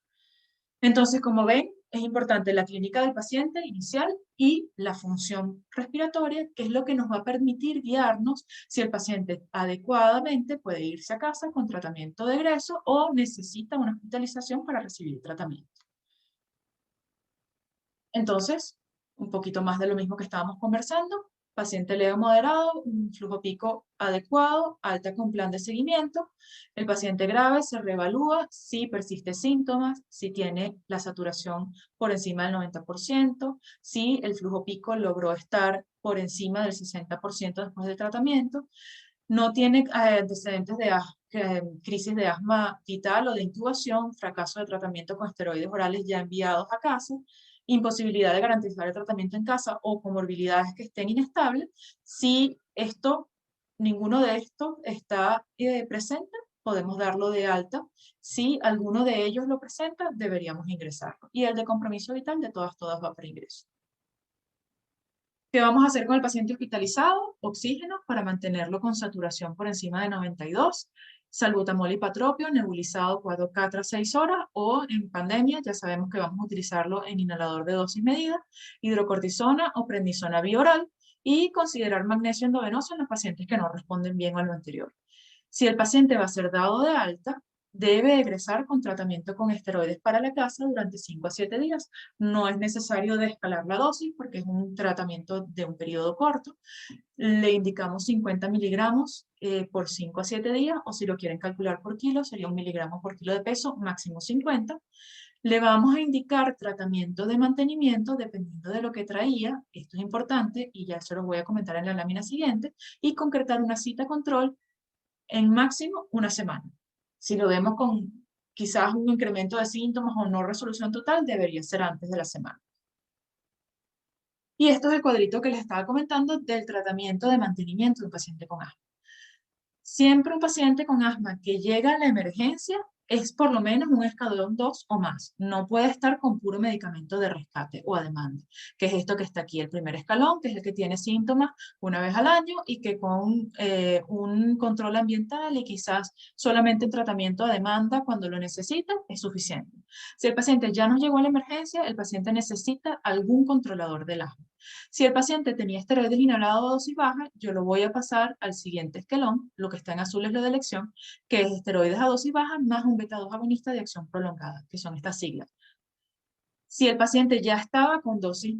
Entonces, como ven, es importante la clínica del paciente inicial y la función respiratoria, que es lo que nos va a permitir guiarnos si el paciente adecuadamente puede irse a casa con tratamiento de egreso o necesita una hospitalización para recibir tratamiento. Entonces, un poquito más de lo mismo que estábamos conversando. Paciente leve moderado, un flujo pico adecuado, alta con plan de seguimiento. El paciente grave se reevalúa si persiste síntomas, si tiene la saturación por encima del 90%, si el flujo pico logró estar por encima del 60% después del tratamiento, no tiene antecedentes de crisis de asma vital o de intubación, fracaso de tratamiento con esteroides orales ya enviados a casa, imposibilidad de garantizar el tratamiento en casa o comorbilidades que estén inestables. Si ninguno de estos está presente, podemos darlo de alta. Si alguno de ellos lo presenta, deberíamos ingresarlo. Y el de compromiso vital, de todas va para ingreso. ¿Qué vamos a hacer con el paciente hospitalizado? Oxígeno para mantenerlo con saturación por encima de 92. Salbutamol ipatropio nebulizado 4K tras 6 horas, o en pandemia ya sabemos que vamos a utilizarlo en inhalador de dosis medida, hidrocortisona o prednisona bioral, y considerar magnesio endovenoso en los pacientes que no responden bien a lo anterior. Si el paciente va a ser dado de alta, debe egresar con tratamiento con esteroides para la casa durante 5 a 7 días. No es necesario descalar la dosis porque es un tratamiento de un periodo corto. Le indicamos 50 miligramos por 5 a 7 días, o si lo quieren calcular por kilo, sería 1 miligramo por kilo de peso, máximo 50. Le vamos a indicar tratamiento de mantenimiento dependiendo de lo que traía. Esto es importante y ya se lo voy a comentar en la lámina siguiente, y concretar una cita control en máximo 1 semana. Si lo vemos con quizás un incremento de síntomas o no resolución total, debería ser antes de la semana. Y esto es el cuadrito que les estaba comentando del tratamiento de mantenimiento de un paciente con asma. Siempre un paciente con asma que llega a la emergencia es por lo menos un escalón 2 o más. No puede estar con puro medicamento de rescate o a demanda, que es esto que está aquí, el primer escalón, que es el que tiene síntomas una vez al año y que con un control ambiental y quizás solamente un tratamiento a demanda cuando lo necesita es suficiente. Si el paciente ya no llegó a la emergencia, el paciente necesita algún controlador del asma. Si el paciente tenía esteroides inhalados a dosis baja, yo lo voy a pasar al siguiente escalón, lo que está en azul es lo de elección, que es esteroides a dosis baja más un beta-2 agonista de acción prolongada, que son estas siglas. Si el paciente ya estaba con dosis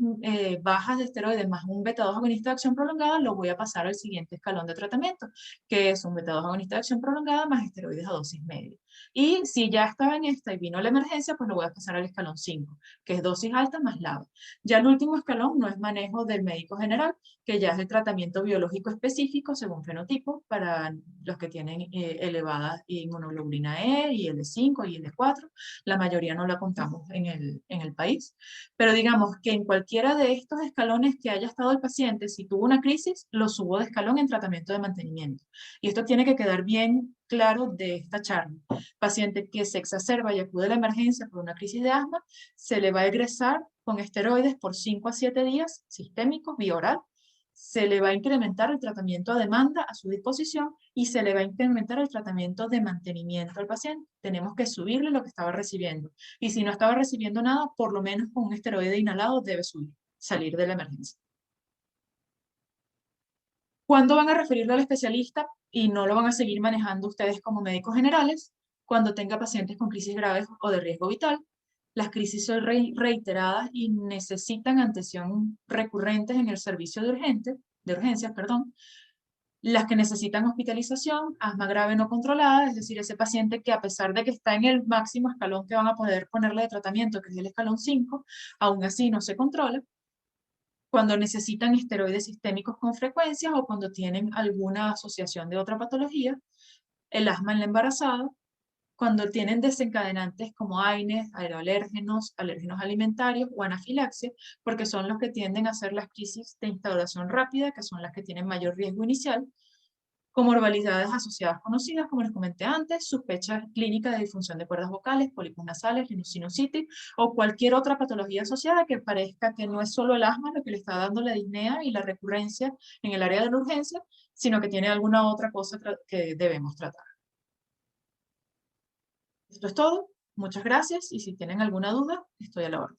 bajas de esteroides más un beta-2 agonista de acción prolongada, lo voy a pasar al siguiente escalón de tratamiento, que es un beta-2 agonista de acción prolongada más esteroides a dosis media. Y si ya estaba en esta y vino la emergencia, pues lo voy a pasar al escalón 5, que es dosis alta más lava. Ya el último escalón no es manejo del médico general, que ya es el tratamiento biológico específico según fenotipo para los que tienen elevada inmunoglobulina E y L5 y L4. La mayoría no la contamos en el país. Pero digamos que en cualquiera de estos escalones que haya estado el paciente, si tuvo una crisis, lo subo de escalón en tratamiento de mantenimiento. Y esto tiene que quedar bien claro de esta charla. Paciente que se exacerba y acude a la emergencia por una crisis de asma, se le va a egresar con esteroides por 5 a 7 días, sistémicos, vía oral. Se le va a incrementar el tratamiento a demanda a su disposición y se le va a incrementar el tratamiento de mantenimiento al paciente. Tenemos que subirle lo que estaba recibiendo. Y si no estaba recibiendo nada, por lo menos con un esteroide inhalado debe subir, salir de la emergencia. ¿Cuándo van a referirlo al especialista y no lo van a seguir manejando ustedes como médicos generales? Cuando tenga pacientes con crisis graves o de riesgo vital. Las crisis son reiteradas y necesitan atención recurrentes en el servicio de urgencias, perdón. Las que necesitan hospitalización, asma grave no controlada, es decir, ese paciente que a pesar de que está en el máximo escalón que van a poder ponerle de tratamiento, que es el escalón 5, aún así no se controla. Cuando necesitan esteroides sistémicos con frecuencia o cuando tienen alguna asociación de otra patología, el asma en la embarazada, cuando tienen desencadenantes como AINES, aeroalérgenos, alérgenos alimentarios o anafilaxia, porque son los que tienden a hacer las crisis de instauración rápida, que son las que tienen mayor riesgo inicial, comorbilidades asociadas conocidas, como les comenté antes, sospecha clínica de disfunción de cuerdas vocales, pólipos nasales, sinusitis o cualquier otra patología asociada que parezca que no es solo el asma lo que le está dando la disnea y la recurrencia en el área de la urgencia, sino que tiene alguna otra cosa que debemos tratar. Esto es todo. Muchas gracias y si tienen alguna duda, estoy a la orden.